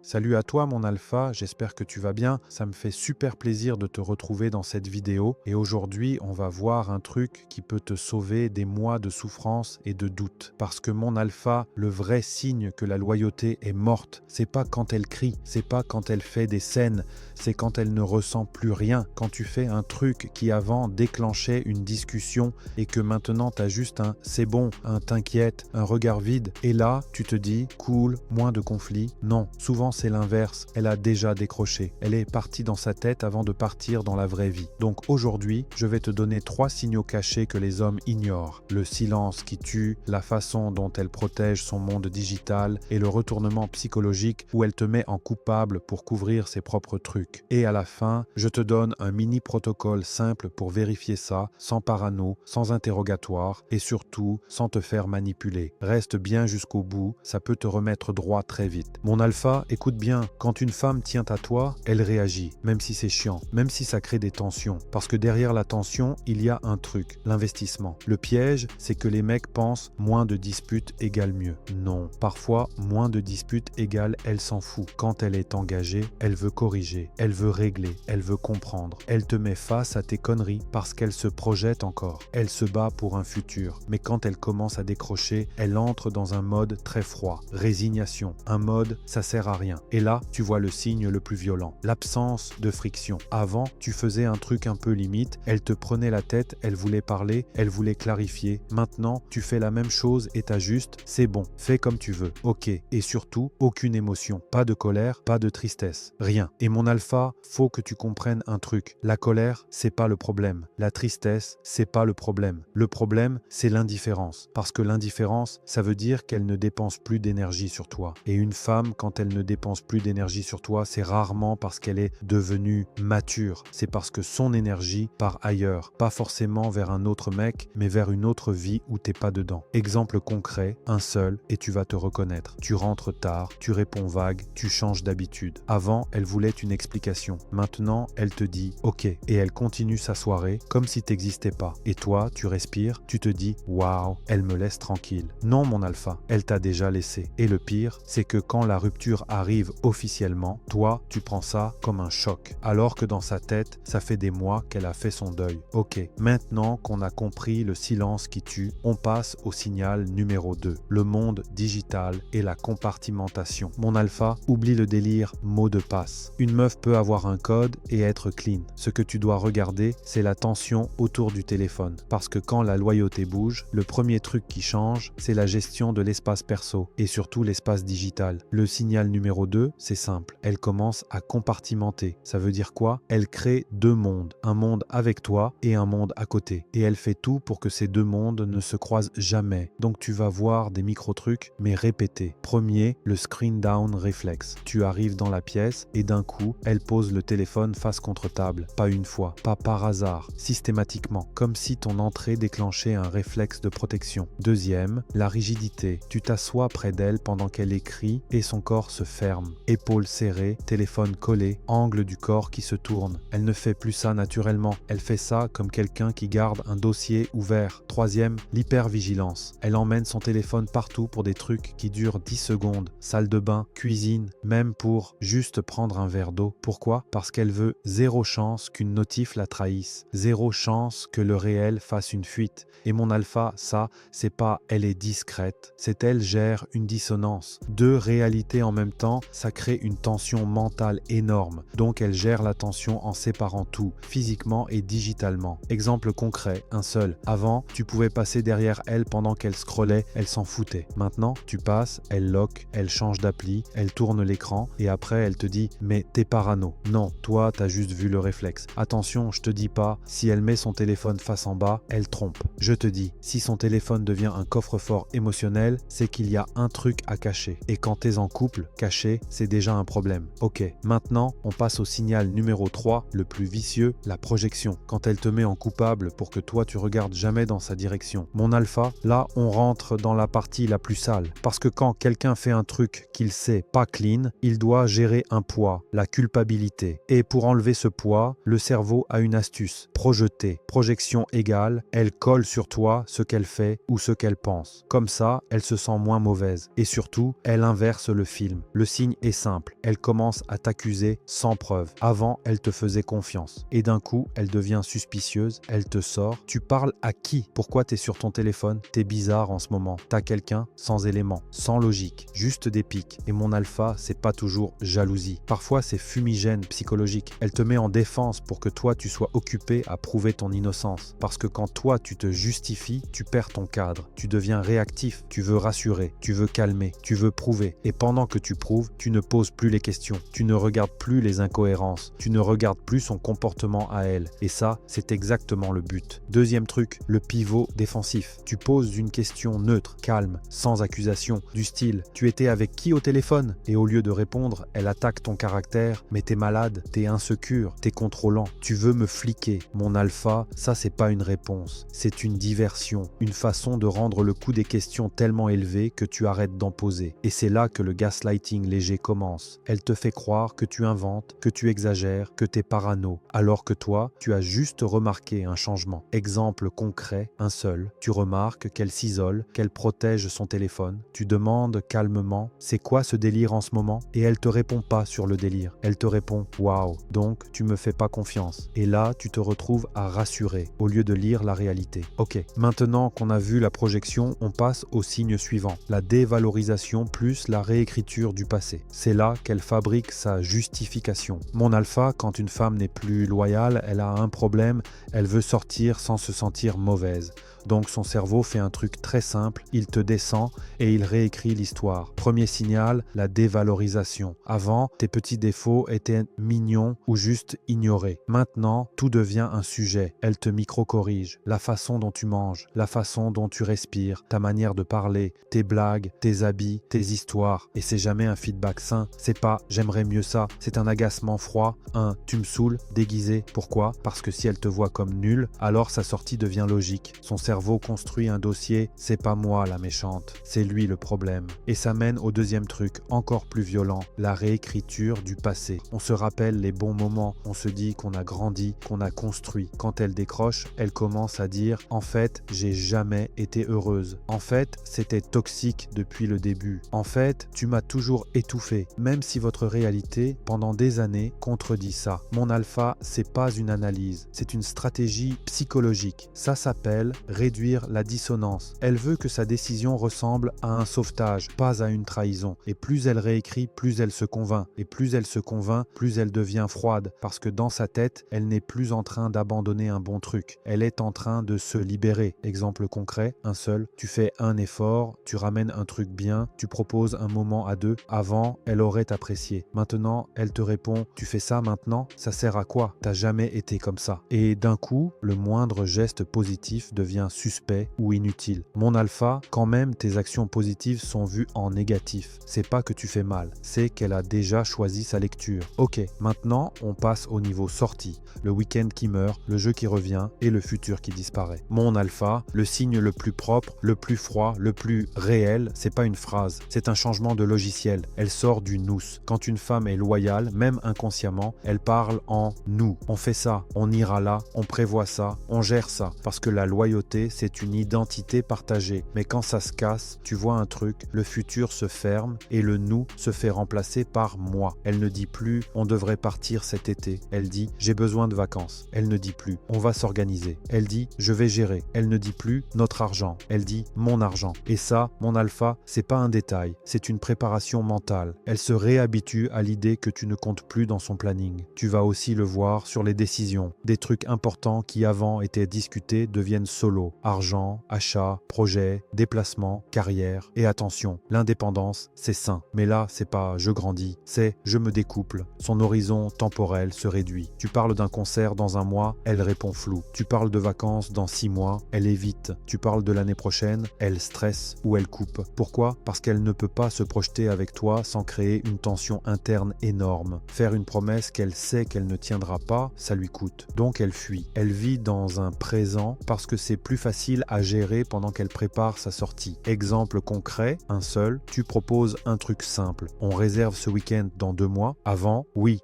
Salut à toi mon alpha, j'espère que tu vas bien. Ça me fait super plaisir de te retrouver dans cette vidéo et aujourd'hui on va voir un truc qui peut te sauver des mois de souffrance et de doute. Parce que mon alpha, le vrai signe que la loyauté est morte, c'est pas quand elle crie, c'est pas quand elle fait des scènes, c'est quand elle ne ressent plus rien. Quand tu fais un truc qui avant déclenchait une discussion et que maintenant t'as juste un c'est bon, un t'inquiète, un regard vide et là tu te dis cool, moins de conflits. Non, souvent c'est l'inverse, elle a déjà décroché. Elle est partie dans sa tête avant de partir dans la vraie vie. Donc aujourd'hui, je vais te donner 3 signaux cachés que les hommes ignorent. Le silence qui tue, la façon dont elle protège son monde digital et le retournement psychologique où elle te met en coupable pour couvrir ses propres trucs. Et à la fin, je te donne un mini protocole simple pour vérifier ça, sans parano, sans interrogatoire et surtout sans te faire manipuler. Reste bien jusqu'au bout, ça peut te remettre droit très vite. Mon alpha, écoute bien, quand une femme tient à toi, elle réagit, même si c'est chiant, même si ça crée des tensions. Parce que derrière la tension, il y a un truc, l'investissement. Le piège, c'est que les mecs pensent moins de disputes égale mieux. Non, parfois, moins de disputes égale elle s'en fout. Quand elle est engagée, elle veut corriger, elle veut régler, elle veut comprendre. Elle te met face à tes conneries parce qu'elle se projette encore. Elle se bat pour un futur. Mais quand elle commence à décrocher, elle entre dans un mode très froid, résignation. Un mode, ça sert à rien. Et là, tu vois le signe le plus violent, l'absence de friction. Avant, tu faisais un truc un peu limite, elle te prenait la tête, elle voulait parler, elle voulait clarifier. Maintenant, tu fais la même chose et t'ajustes, c'est bon, fais comme tu veux. Ok, et surtout, aucune émotion, pas de colère, pas de tristesse, rien. Et mon alpha, faut que tu comprennes un truc. La colère, c'est pas le problème. La tristesse, c'est pas le problème. Le problème, c'est l'indifférence. Parce que l'indifférence, ça veut dire qu'elle ne dépense plus d'énergie sur toi. Et une femme, quand elle ne dépense plus d'énergie sur toi, c'est rarement parce qu'elle est devenue mature. C'est parce que son énergie part ailleurs. Pas forcément vers un autre mec, mais vers une autre vie où t'es pas dedans. Exemple concret, un seul, et tu vas te reconnaître. Tu rentres tard, tu réponds vague, tu changes d'habitude. Avant, elle voulait une explication. Maintenant, elle te dit « Ok » et elle continue sa soirée comme si t'existais pas. Et toi, tu respires, tu te dis « Waouh, elle me laisse tranquille ». Non, mon alpha, elle t'a déjà laissé. Et le pire, c'est que quand la rupture arrive officiellement, toi, tu prends ça comme un choc. Alors que dans sa tête, ça fait des mois qu'elle a fait son deuil. Ok, maintenant qu'on a compris le silence qui tue, on passe au signal numéro 2. Le monde digital et la compartimentation. Mon alpha, oublie le délire mot de passe. Une meuf peut avoir un code et être clean. Ce que tu dois regarder, c'est la tension autour du téléphone. Parce que quand la loyauté bouge, le premier truc qui change, c'est la gestion de l'espace perso et surtout l'espace digital. Le signal numéro 2, c'est simple. Elle commence à compartimenter. Ça veut dire quoi? Elle crée 2 mondes. Un monde avec toi et un monde à côté. Et elle fait tout pour que ces 2 mondes ne se croisent jamais. Donc tu vas voir des micro-trucs, mais répétés. Premier, le screen down réflexe. Tu arrives dans la pièce et d'un coup, elle pose le téléphone face contre table. Pas une fois, pas par hasard, systématiquement. Comme si ton entrée déclenchait un réflexe de protection. Deuxième, la rigidité. Tu t'assois près d'elle pendant qu'elle écrit et son corps se ferme. Épaules serrées, téléphone collé, angle du corps qui se tourne. Elle ne fait plus ça naturellement. Elle fait ça comme quelqu'un qui garde un dossier ouvert. Troisième, l'hypervigilance. Elle emmène son téléphone partout pour des trucs qui durent 10 secondes. Salle de bain, cuisine, même pour juste prendre un verre d'eau. Pourquoi? Parce qu'elle veut zéro chance qu'une notif la trahisse. Zéro chance que le réel fasse une fuite. Et mon alpha, ça, c'est pas elle est discrète, c'est elle gère une dissonance. 2 réalités en même temps, ça crée une tension mentale énorme. Donc elle gère la tension en séparant tout, physiquement et digitalement. Exemple concret, un seul. Avant, tu pouvais passer derrière elle pendant qu'elle scrollait, elle s'en foutait. Maintenant, tu passes, elle lock, elle change d'appli, elle tourne l'écran et après elle te dit « mais t'es parano ». Non, toi t'as juste vu le réflexe. Attention, je te dis pas, si elle met son téléphone face en bas, elle trompe. Je te dis, si son téléphone devient un coffre-fort émotionnel, c'est qu'il y a un truc à cacher. Et quand t'es en couple, cacher, c'est déjà un problème. Ok, maintenant, on passe au signal numéro 3, le plus vicieux, la projection. Quand elle te met en coupable pour que toi tu regardes jamais dans sa direction. Mon alpha, là, on rentre dans la partie la plus sale. Parce que quand quelqu'un fait un truc qu'il sait pas clean, il doit gérer un poids, la culpabilité. Et pour enlever ce poids, le cerveau a une astuce. Projeter. Projection égale, elle colle sur toi ce qu'elle fait ou ce qu'elle pense. Comme ça, elle se sent moins mauvaise. Et surtout, elle inverse le film. Le signe est simple, elle commence à t'accuser sans preuve. Avant, elle te faisait confiance. Et d'un coup, elle devient suspicieuse, elle te sort. Tu parles à qui? Pourquoi t'es sur ton téléphone? T'es bizarre en ce moment. T'as quelqu'un sans éléments, sans logique, juste des pics. Et mon alpha, c'est pas toujours jalousie. Parfois, c'est fumigène psychologique. Elle te met en défense pour que toi, tu sois occupé à prouver ton innocence. Parce que quand toi, tu te justifies, tu perds ton cadre. Tu deviens réactif, tu veux rassurer, tu veux calmer, tu veux prouver. Et pendant que tu prouves, tu ne poses plus les questions. Tu ne regardes plus les incohérences. Tu ne regardes plus son comportement à elle. Et ça, c'est exactement le but. Deuxième truc, le pivot défensif. Tu poses une question neutre, calme, sans accusation, du style « Tu étais avec qui au téléphone ?» Et au lieu de répondre, elle attaque ton caractère « Mais t'es malade, t'es insécure, t'es contrôlant, tu veux me fliquer. » Mon alpha, ça c'est pas une réponse, c'est une diversion, une façon de rendre le coût des questions tellement élevé que tu arrêtes d'en poser. Et c'est là que le gaslighting léger commence. Elle te fait croire que tu inventes, que tu exagères, que t'es parano, alors que toi, tu as juste remarqué un changement. Exemple concret, un seul. Tu remarques qu'elle s'isole, qu'elle protège son téléphone. Tu demandes calmement « C'est quoi ce délire en ce moment ?» Et elle te répond pas sur le délire. Elle te répond « Waouh, donc tu me fais pas confiance. » Et là, tu te retrouves à rassurer au lieu de lire la réalité. Ok, maintenant qu'on a vu la projection, on passe au signe suivant. La dévalorisation plus la réécriture du passé. C'est là qu'elle fabrique sa justification. Mon alpha, quand une femme n'est plus loyale, elle a un problème, elle veut sortir sans se sentir mauvaise. Donc son cerveau fait un truc très simple, il te descend et il réécrit l'histoire. Premier signal, la dévalorisation. Avant, tes petits défauts étaient mignons ou juste ignorés. Maintenant, tout devient un sujet. Elle te micro-corrige. La façon dont tu manges, la façon dont tu respires, ta manière de parler, tes blagues, tes habits, tes histoires. Et c'est jamais un feedback sain. C'est pas « j'aimerais mieux ça », c'est un agacement froid. Un « tu me saoules », déguisé. Pourquoi? Parce que si elle te voit comme nul, alors sa sortie devient logique. Son cerveau construit un dossier, c'est pas moi la méchante, c'est lui le problème. Et ça mène au deuxième truc, encore plus violent, la réécriture du passé. On se rappelle les bons moments, on se dit qu'on a grandi, qu'on a construit. Quand elle décroche, elle commence à dire « En fait, j'ai jamais été heureuse. En fait, c'était toxique depuis le début. En fait, tu m'as toujours étouffé. » Même si votre réalité, pendant des années, contredit ça. Mon alpha, c'est pas une analyse, c'est une stratégie psychologique. Ça s'appelle réduire la dissonance. Elle veut que sa décision ressemble à un sauvetage, pas à une trahison. Et plus elle réécrit, plus elle se convainc. Et plus elle se convainc, plus elle devient froide. Parce que dans sa tête, elle n'est plus en train d'abandonner un bon truc. Elle est en train de se libérer. Exemple concret, un seul. Tu fais un effort, tu ramènes un truc bien, tu proposes un moment à deux. Avant, elle aurait apprécié. Maintenant, elle te répond, tu fais ça maintenant? Ça sert à quoi? T'as jamais été comme ça. Et d'un coup, le moindre geste positif devient suspect ou inutile. Mon alpha, quand même tes actions positives sont vues en négatif. C'est pas que tu fais mal, c'est qu'elle a déjà choisi sa lecture. Ok, maintenant on passe au niveau sortie. Le week-end qui meurt, le jeu qui revient et le futur qui disparaît. Mon alpha, le signe le plus propre, le plus froid, le plus réel, c'est pas une phrase, c'est un changement de logiciel. Elle sort du nous. Quand une femme est loyale, même inconsciemment, elle parle en nous. On fait ça, on ira là, on prévoit ça, on gère ça. Parce que la loyauté, c'est une identité partagée. Mais quand ça se casse, tu vois un truc, le futur se ferme et le nous se fait remplacer par moi. Elle ne dit plus on devrait partir cet été. Elle dit j'ai besoin de vacances. Elle ne dit plus on va s'organiser. Elle dit je vais gérer. Elle ne dit plus notre argent. Elle dit mon argent. Et ça, mon alpha, c'est pas un détail, c'est une préparation mentale. Elle se réhabitue à l'idée que tu ne comptes plus dans son planning. Tu vas aussi le voir sur les décisions. Des trucs importants qui avant étaient discutés deviennent solo. Argent, achat, projet, déplacement, carrière. Et attention, l'indépendance, c'est sain. Mais là, c'est pas je grandis, c'est je me découple. Son horizon temporel se réduit. Tu parles d'un concert dans un mois, elle répond flou. Tu parles de vacances dans 6 mois, elle évite. Tu parles de l'année prochaine, elle stresse ou elle coupe. Pourquoi? Parce qu'elle ne peut pas se projeter avec toi sans créer une tension interne énorme. Faire une promesse qu'elle sait qu'elle ne tiendra pas, ça lui coûte. Donc elle fuit. Elle vit dans un présent parce que c'est plus facile à gérer pendant qu'elle prépare sa sortie. Exemple concret, un seul, tu proposes un truc simple. On réserve ce week-end dans 2 mois. Avant, oui,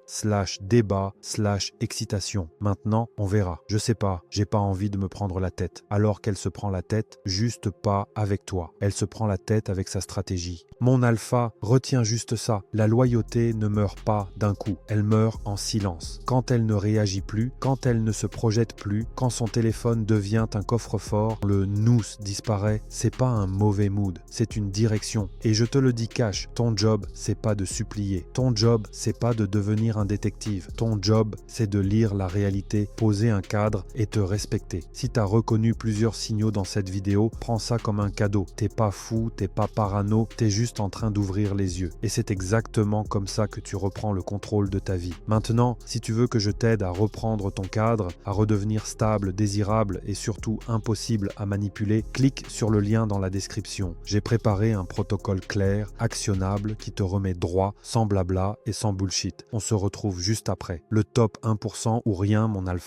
/débat, /excitation. Maintenant, on verra. Je sais pas, j'ai pas envie de me prendre la tête. Alors qu'elle se prend la tête, juste pas avec toi. Elle se prend la tête avec sa stratégie. Mon alpha, retiens juste ça. La loyauté ne meurt pas d'un coup. Elle meurt en silence. Quand elle ne réagit plus, quand elle ne se projette plus, quand son téléphone devient un coffre-fort, le nous disparaît, c'est pas un mauvais mood, c'est une direction. Et je te le dis cash, ton job, c'est pas de supplier. Ton job, c'est pas de devenir un détective. Ton job, c'est de lire la réalité, poser un cadre et te respecter. Si t'as reconnu plusieurs signaux dans cette vidéo, prends ça comme un cadeau. T'es pas fou, t'es pas parano, t'es juste en train d'ouvrir les yeux. Et c'est exactement comme ça que tu reprends le contrôle de ta vie. Maintenant, si tu veux que je t'aide à reprendre ton cadre, à redevenir stable, désirable et surtout impossible à manipuler, clique sur le lien dans la description. J'ai préparé un protocole clair, actionnable, qui te remet droit, sans blabla et sans bullshit. On se retrouve juste après. Le top 1% ou rien, mon alpha.